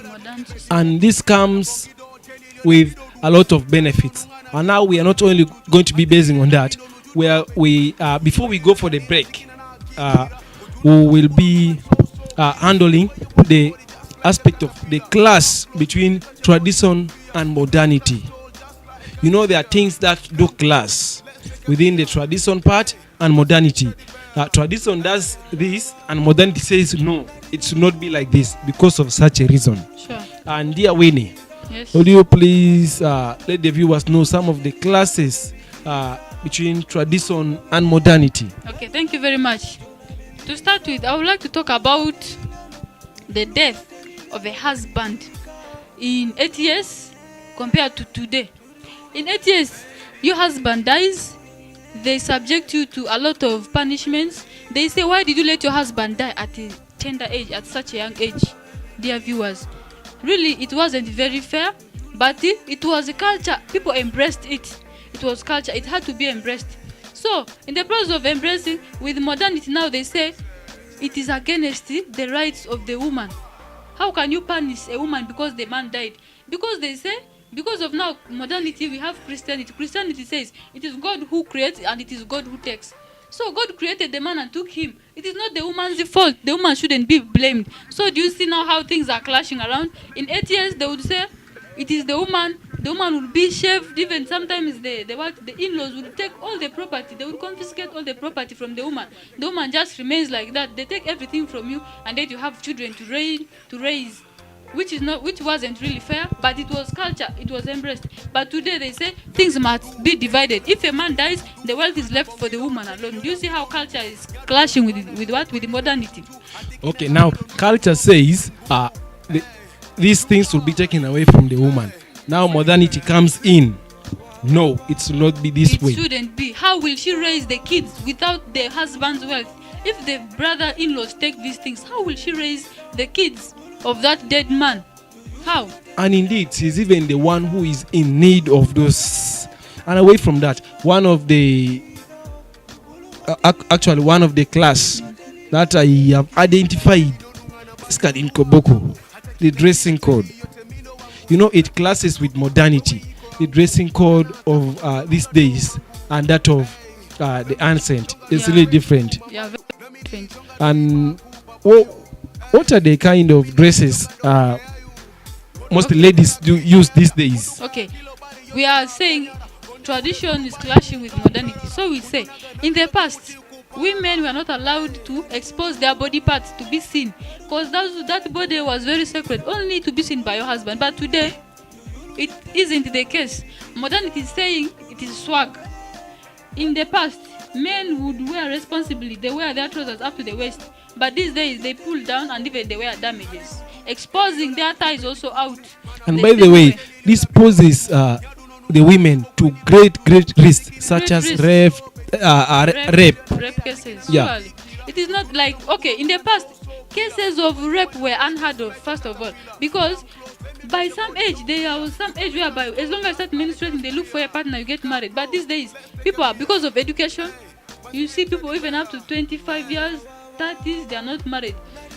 And this comes with a lot of benefits. And now we are not only going to be basing on that, before we go for the break, we will be handling the aspect of the clash between tradition and modernity. You know, there are things that do clash within the tradition part and modernity. Tradition does this and modernity says no, it should not be like this because of such a reason. Sure. And dear Winnie, yes. Would you please let the viewers know some of the classes between tradition and modernity? Okay, thank you very much. To start with, I would like to talk about the death of a husband in 8 years compared to today. In 8 years, your husband dies, they subject you to a lot of punishments. They say, why did you let your husband die at a tender age, at such a young age? Dear viewers, really it wasn't very fair, but it was a culture. People embraced it. It was culture. It had to be embraced. So in the process of embracing, with modernity now, they say it is against the rights of the woman. How can you punish a woman because the man died? Because they say, because of now modernity, we have Christianity. Christianity says it is God who creates and it is God who takes. So God created the man and took him. It is not the woman's fault. The woman shouldn't be blamed. So do you see now how things are clashing around? In 8 years, they would say it is the woman. The woman will be shaved. Even sometimes the in-laws will take all the property. They will confiscate all the property from the woman. The woman just remains like that. They take everything from you, and then you have children to raise. Which wasn't really fair, but it was culture, it was embraced. But today they say things must be divided. If a man dies, the wealth is left for the woman alone. Do you see how culture is clashing with the modernity? Okay, now culture says these things will be taken away from the woman. Now modernity comes in. No, it should not be this way. It shouldn't be. How will she raise the kids without the husband's wealth? If the brother-in-laws take these things, how will she raise the kids of that dead man? How? And indeed, she's even the one who is in need of those. And away from that, one of the class that I have identified is in Koboko, the dressing code. You know, it clashes with modernity. The dressing code of these days and that of the ancient is really different. Yeah, very different. And what are the kind of dresses most ladies do use these days? Okay, we are saying tradition is clashing with modernity. So we say, in the past, women were not allowed to expose their body parts to be seen, because that body was very sacred, only to be seen by your husband. But today, it isn't the case. Modernity is saying it is swag. In the past, men would wear responsibly. They wear their trousers up to the waist. But these days, they pull down and even they wear damages, exposing their thighs also out. And by the way, this poses the women to great risks, such as rape cases. Yeah. Surely. It is not like, okay, in the past, cases of rape were unheard of, first of all, because by some age, there was some age whereby as long as you start menstruating, they look for a partner, you get married. But these days, people are, because of education, You see people even up to 25 years, 30s, they are not married.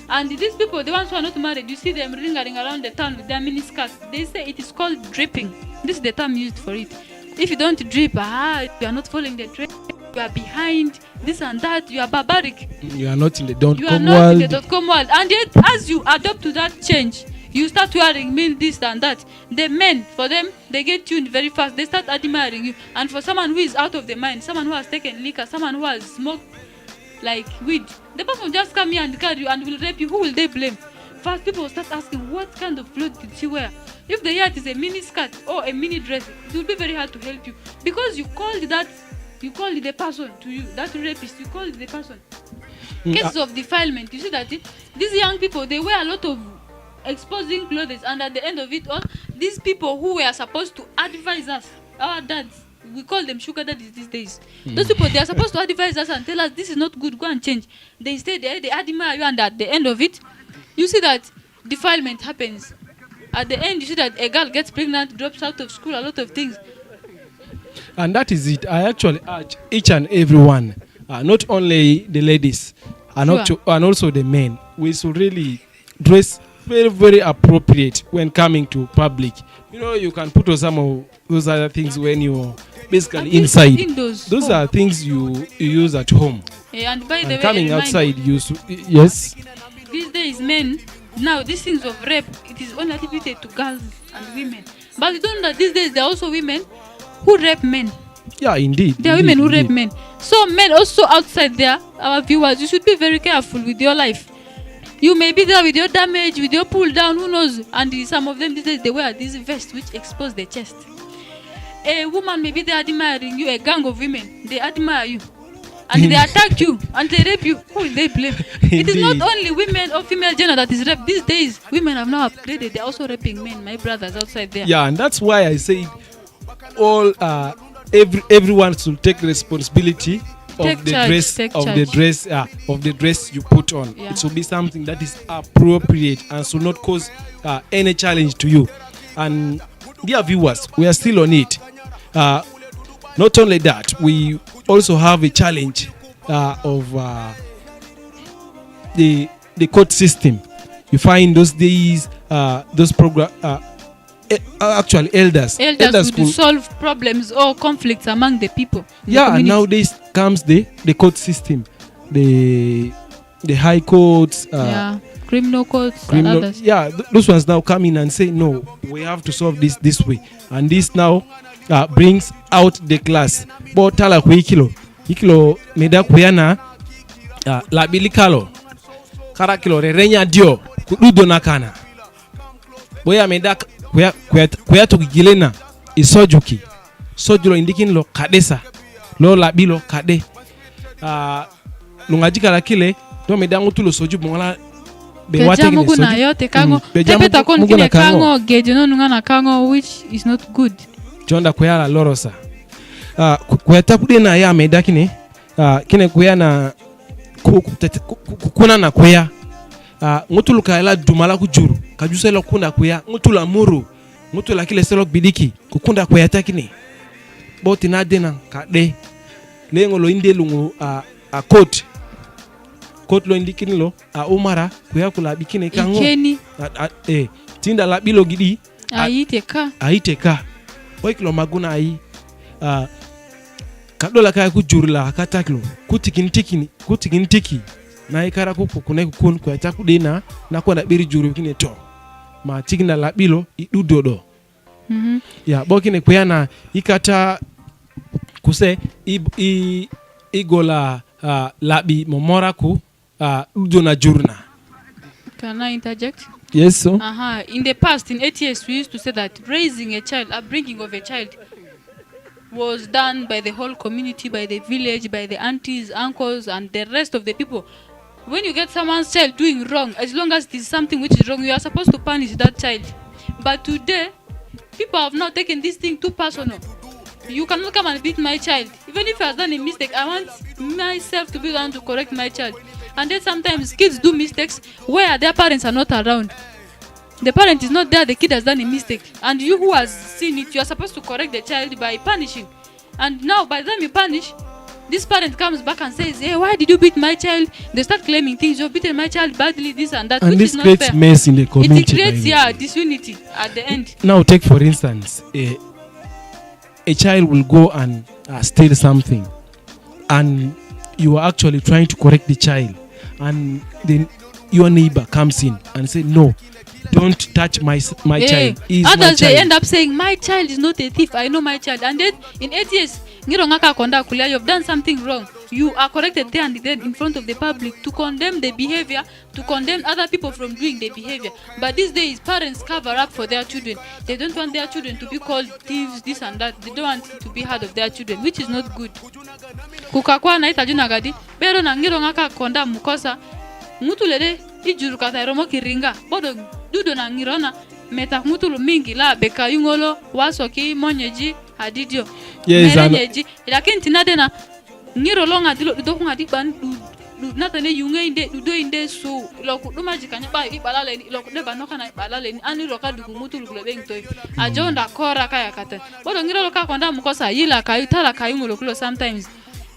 And these people, the ones who are not married, you see them ringing around the town with their miniskirts. They say it is called dripping. This is the term used for it. If you don't drip, you are not following the trend. You are behind this and that. You are barbaric. You are not in the .com You are not in the .com world. And yet, as you adopt to that change, you start wearing mean this and that. The men, for them, they get tuned very fast. They start admiring you. And for someone who is out of the mind, someone who has taken liquor, someone who has smoked like weed, the person will just come here and carry you and will rape you. Who will they blame? First, people will start asking, what kind of clothes did she wear? If the hear it is a mini skirt or a mini dress, it will be very hard to help you because you called the person to you, that rapist, you called the person. Cases of defilement, you see that these young people, they wear a lot of exposing clothes, and at the end of it all, these people who were supposed to advise us, our dads, we call them sugar daddies these days. Those people, they are supposed to advise us and tell us this is not good, go and change. They stay there, they admire you, and at the end of it, you see that defilement happens. At the end, you see that a girl gets pregnant, drops out of school, a lot of things. And that is it. I actually urge each and everyone, not only the ladies, and also the men, we should really dress very, very appropriate when coming to public. You know, you can put on some of those other things when you're basically inside. Those are things you use at home. Yeah, and by the way, coming outside, yes. These days, men, now these things of rape, it is only attributed to girls and women. But you don't know that these days there are also women who rape men. Yeah, indeed. There are women who rape men. So men also outside there, our viewers, you should be very careful with your life. You may be there with your damage, with your pull down, who knows? And some of them these days, they wear these vests which expose their chest. A woman may be there admiring you, a gang of women, they admire you. And they attack you and they rape you. Who will they blame? It is not only women or female gender that is raped. These days, women have now upgraded. They're also raping men, my brothers outside there. Yeah, and that's why I say everyone should take responsibility of the dress you put on. Yeah. It should be something that is appropriate and should not cause any challenge to you. And dear viewers, we are still on it. Not only that, we also have a challenge of the court system. You find those days, those program actually elders would solve problems or conflicts among the people. Yeah, nowadays comes the court system, the high courts, criminal courts, and others. Yeah, those ones now come in and say no, we have to solve this way, and this now brings out the class. But tala ku ikilo meda kuyana la bilikalo kara kilo renya dio kududo nakana boya meda kuya tukigilena isojuki sojulo indikin lo kadesa lo labilo kade lungajika la kile do meda ngutulo soju bongola be wate kile soju na yote kango tepeta kon kile kango gejono nungana kango, which is not good. Jonda kuyala lorosa kuyata kudena ya meda kine kine kuyana kuna na kuya ngutulu kaela dumala kujuru kajusela kunda kuya ngutula muru ngutula kile selo bidiki kukunda kuya takini boti na dena kade lengo lo inde lungu court lo indikini lo umara kuya kula bikine kango tinda la bilo gidi aiteka oiklo maguna ai kadola kaya kujurula kataklo kutikintiki na ikara kukune kukun kwa takudena na kwa biri juru kine to ma tigna labilo idudodo ya bokine kuyana ikata kuse igola labi momora ku udona jurna. Can I interject? Yes, so in the past, in 8 years, we used to say that raising a child, upbringing of a child, was done by the whole community, by the village, by the aunties, uncles, and the rest of the people. When you get someone's child doing wrong, as long as it is something which is wrong, you are supposed to punish that child. But today, people have now taken this thing too personal. You cannot come and beat my child. Even if he has done a mistake, I want myself to be the one to correct my child. And then sometimes kids do mistakes where their parents are not around. The parent is not there, the kid has done a mistake. And you who has seen it, you are supposed to correct the child by punishing. And now, by the time you punish, this parent comes back and says, hey, why did you beat my child? They start claiming things, you've beaten my child badly, this and that, and which this is not creates fair. mess in the community. It creates disunity at the end. Now take for instance, a child will go and steal something, and you are actually trying to correct the child, and then your neighbor comes in and say, no, don't touch my child. He's Others my child. they end up saying, my child is not a thief, I know my child. And then in 8 years, you've done something wrong. You are corrected there and then in front of the public to condemn the behavior, to condemn other people from doing the behavior. But these days, parents cover up for their children. They don't want their children to be called thieves, this and that. They don't want to be heard of their children, which is not good. Kukakwa na itajuna gadi, pero na ngiro ngaka konda mukosa, mutu lede ijuru kata eromo kiringa, bodo dudo na ngirona, meta mutulu mingi la beka yungolo, wasoki, monyeji, hadidio. Yes, merenyeji, lakini tinade na ngiro longa dilo dudo ngadi ban natane yunge inde dudo inde so loku duma jikanya ba ibalale ni loku de banoka na ibalale ni ani loka dugu mutulu globeng toy ajonda kora kaya kata bodo ngiro loka konda mukosa yila kayu tala kayu ngolo sometimes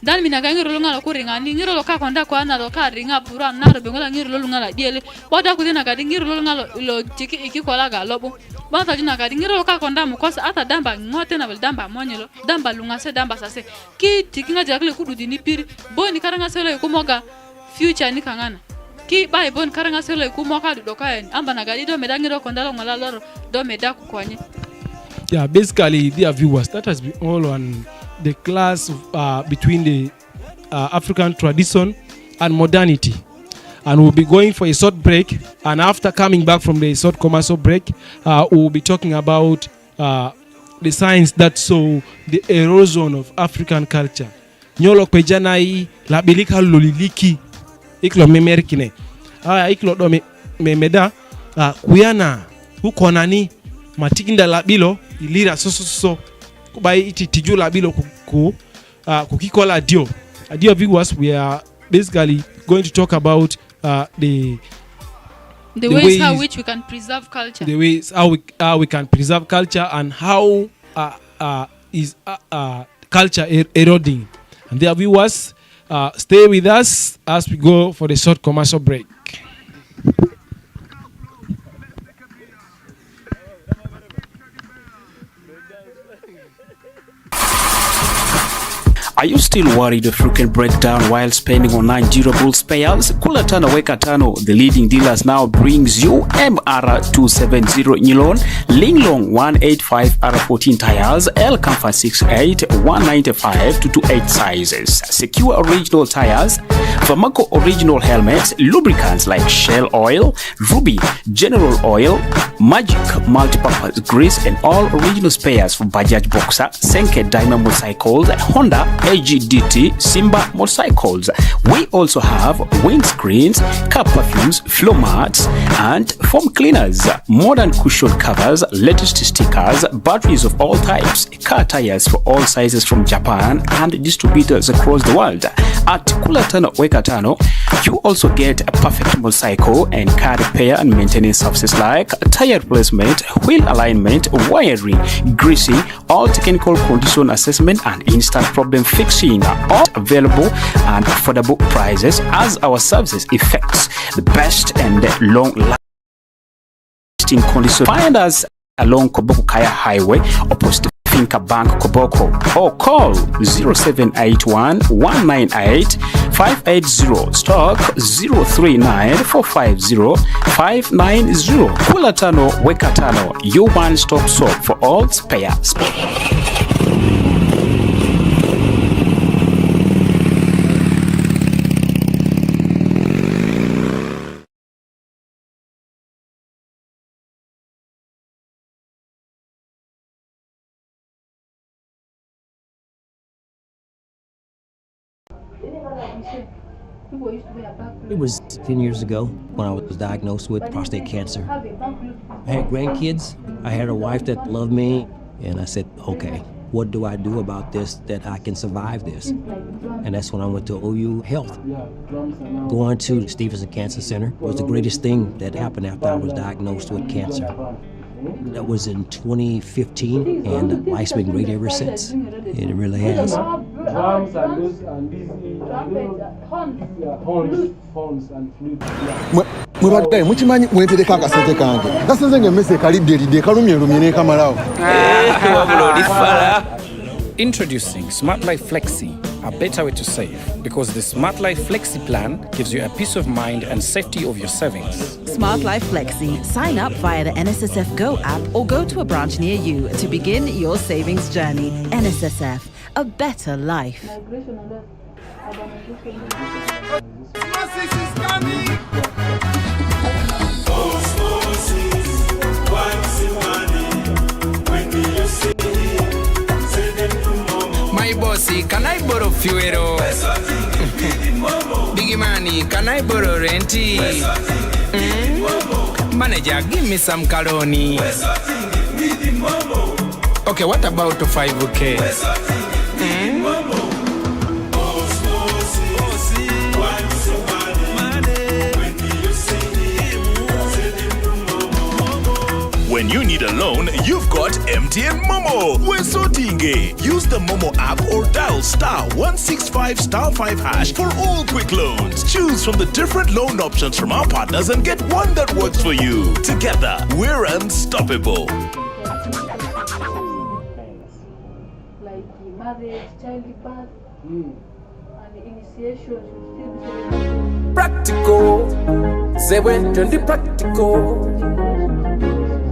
dan mina ga ngiro longa ko ringa ni ngiro loka konda ko ana loka ringa pura na ro bengola ngiro longa la diele boda ku dina ga ngiro longa lo tiki ikikola ga lobo bata jina ga ngiro loka konda mukosa ata damba ngote na bel damba monyelo damba lunga se damba sase ki tikinga jakle kudu dini piri boni karanga selo ikumoga future ni kangana ki bai bon karanga selo ikumoka do kaen amba na ga do medangiro konda lo ngala loro do meda ku kwanye. Yeah, basically, dear viewers, that has been all on the class between the African tradition and modernity. And we'll be going for a short break. And after coming back from the short commercial break, we'll be talking about the signs that show the erosion of African culture. Nyolo pejanai la bilika loliliki iklo memerikine. Iklo do memeda kuyana hukonani matikinda labilo ilira so kubai iti tiju labilo kukikola dio. Dear viewers, we are basically going to talk about the ways how which we can preserve culture. The ways how we can preserve culture and how is culture eroding. And dear viewers, stay with us as we go for the short commercial break. Are you still worried of frequent breakdown while spending on non-durable spares? Kula Tano Weka Tano, the leading dealers, now brings you MR270 Nylon, Linglong 185 R14 tires, L Comfort 68 195 to 28 sizes, secure original tires, Famako original helmets, lubricants like Shell Oil, Ruby, General Oil, Magic multipurpose grease, and all original spares for Bajaj Boxer, Senke Diamond motorcycles, Honda AGDT, Simba motorcycles. We also have windscreens, car perfumes, floor mats, and foam cleaners, modern cushion covers, latest stickers, batteries of all types, car tires for all sizes from Japan, and distributors across the world. At Kula Tano Weka Tano, you also get a perfect motorcycle and car repair and maintenance services like tire replacement, wheel alignment, wiring, greasing, all technical condition assessment, and instant problem fixing, all available and affordable prices as our services effects the best and long lasting condition. Find us along Koboko Kaya Highway opposite Finca Bank Koboko, or call 0781 198 580, stock 039 450 590. Kula Tano Weka Tano, your one-stop shop for all spares. It was 10 years ago when I was diagnosed with prostate cancer. I had grandkids. I had a wife that loved me. And I said, okay, what do I do about this that I can survive this? And that's when I went to OU Health. Going to Stevenson Cancer Center was the greatest thing that happened after I was diagnosed with cancer. That was in 2015, and life's been great ever since. It really has. Drums and those and these horns and flutes. Mwebadde mukimanyi weetereka akasente kange gasenze ng'emmese kalidde kalumye n'ekamalawo. Introducing Smart Life Flexi, a better way to save, because the Smart Life Flexi plan gives you a peace of mind and safety of your savings. Smart Life Flexi. Sign up via the NSSF Go app or go to a branch near you to begin your savings journey. NSSF, a better life. My bossy, can I borrow fuel? Biggie money, can I borrow renty? Manager, give me some caloni. Okay, what about 5K? When you need a loan, you've got MTN Momo. We're sorting. Use the Momo app or dial *165*5# for all quick loans. Choose from the different loan options from our partners and get one that works for you. Together, we're unstoppable. Like marriage, childbirth, and initiation should still be Practical. Say when the practical.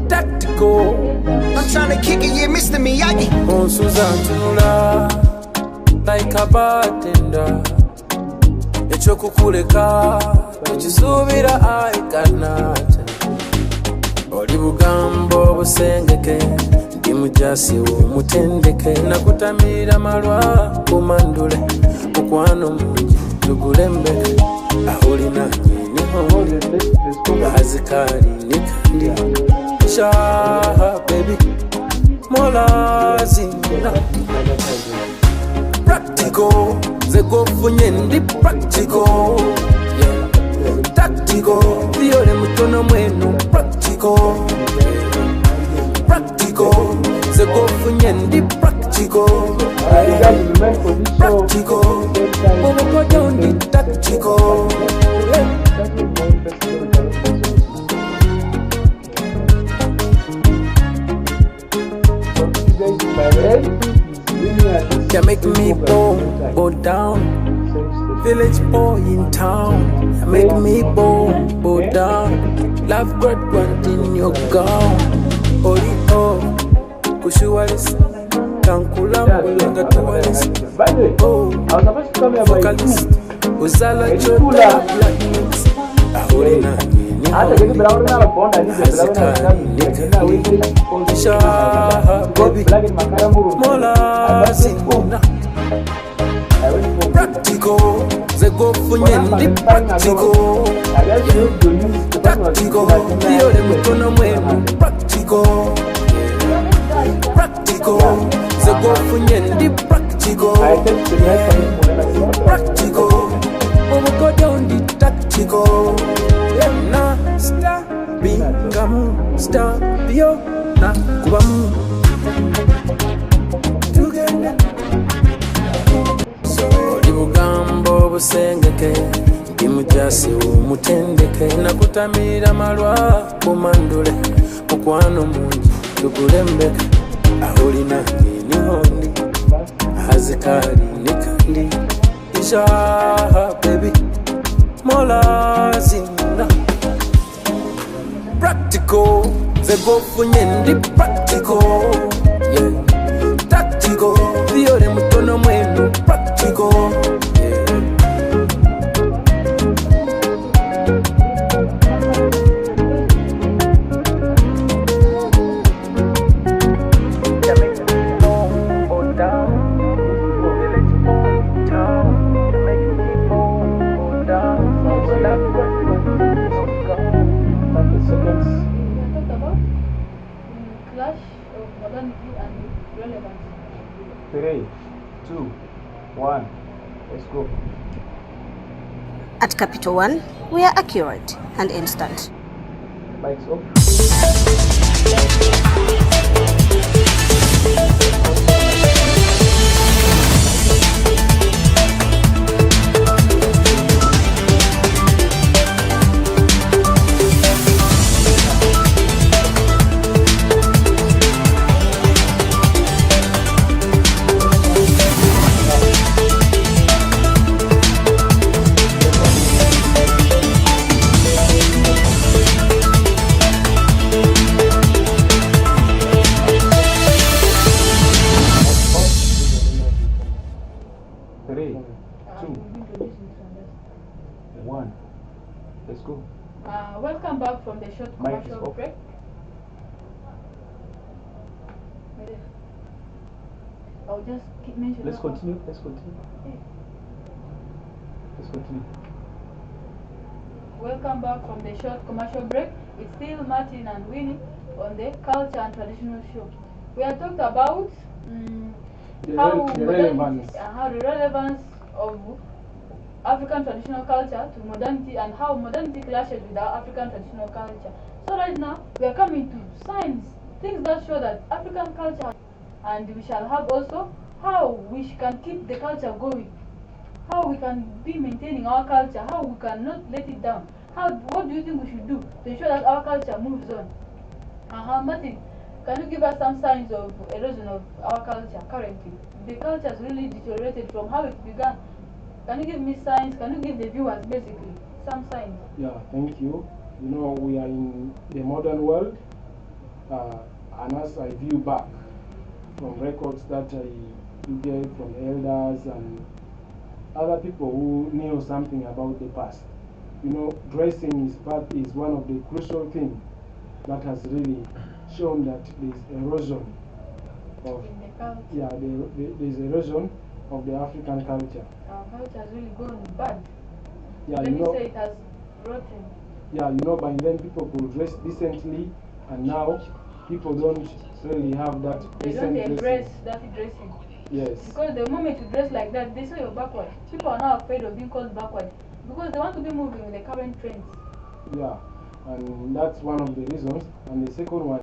Tactical. I'm trying to kick it, yeah, Mr. Miyagi. On Susan Tunula, like a bartender. Echokukuleka, echisubira aikanata. Oli bugambo busengeke, ndi mujasi w'omutendeke. Nakutamira malwa kumandule, mukwano mungi tugulembeke. Ahulina niho, bazikali nikandi. Baby, mola zina practical, ze go funyendi practical, yeah. Tactical, diore mutono mwenu practical, practical, ze go funyendi practical, yeah. Practical, momo go down the tactical, yeah. You make me go down. Village boy in town. You make me go down. Love God want in your gown. Ori oh, kushuwalis. Kankula mbulanga tuwalis. Oh, vocalist. Uzala chota black mix. Ahuri na nini mola zina practical, ze go funyendi practical, tactical, diore mutono mwenu practical, practical, ze go funyendi practical, practical, omo go down the tactical. Na star bingamu star bio na kubamu tugende so libugambo busengeke ndimujasi w'omutendeke nakutamira malwa kumandule mukwano mungi tugulembeke ahulina nihondi azikali nikandi isha baby mola zina practical, ze go funyendi practical, yeah. Tactical, diore mutono mwenu practical, yeah. clash of modernity and relevance. 3, 2, 1, let's go. At Capital One, we are accurate and instant. Lights off. let's go. Welcome back from the short Mic is commercial off. break. I'll just keep mentioning. Let's continue. Let's continue. Welcome back from the short commercial break. It's still Martin and Winnie on the culture and traditional show. We have talked about how the relevance. how the relevance of African traditional culture to modernity and how modernity clashes with our African traditional culture. So right now we are coming to signs, things that show that African culture, and we shall have also how we can keep the culture going, how we can be maintaining our culture, how we cannot let it down. What do you think we should do to ensure that our culture moves on? Martin, can you give us some signs of erosion of our culture currently? The culture has really deteriorated from how it began. Can you give me signs? Can you give the viewers basically some signs? Yeah, thank you. You know, we are in the modern world, and as I view back from records that I get from elders and other people who knew something about the past, you know, dressing is one of the crucial things that has really shown that there is erosion of there's erosion of the African culture. Our culture has really gone bad. Yeah, Let you me know, say it has rotten. yeah, you know, by then people could dress decently, and now people don't really have that They decent don't embrace dressing. that dressing. Yes. Because the moment you dress like that, they say you're backward. People are now afraid of being called backward because they want to be moving with the current trends. Yeah, and that's one of the reasons. And the second one